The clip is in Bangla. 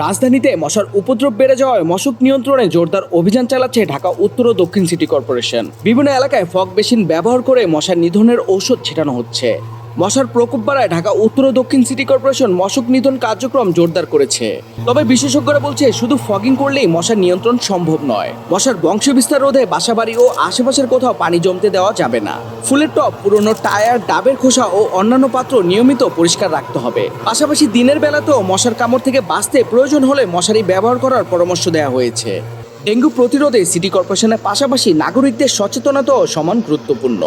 রাজধানীতে মশার উপদ্রব বেড়ে যাওয়ায় মশক নিয়ন্ত্রণে জোরদার অভিযান চালাচ্ছে ঢাকা উত্তর ও দক্ষিণ সিটি কর্পোরেশন। বিভিন্ন এলাকায় ফগ মেশিন ব্যবহার করে মশা নিধনের ঔষধ ছিটানো হচ্ছে। মশার প্রকোপ বাড়ায় ঢাকা উত্তর ও দক্ষিণ সিটি কর্পোরেশন মশক নিধন কার্যক্রম জোরদার করেছে। তবে বিশেষজ্ঞরা বলছে শুধু ফগিং করলেই মশার নিয়ন্ত্রণ সম্ভব নয়। মশার বংশবিস্তার রোধে বাসাবাড়ি ও আশেপাশের কোথাও পানি জমতে দেওয়া যাবে না। ফুলের টব, পুরনো টায়ার, ডাবের খোসা ও অন্যান্য পাত্র নিয়মিত পরিষ্কার রাখতে হবে। পাশাপাশি দিনের বেলাতেও মশার কামড় থেকে বাঁচতে প্রয়োজন হলে মশারি ব্যবহার করার পরামর্শ দেওয়া হয়েছে। ডেঙ্গু প্রতিরোধে সিটি কর্পোরেশনের পাশাপাশি নাগরিকদের সচেতনতাও সমান গুরুত্বপূর্ণ।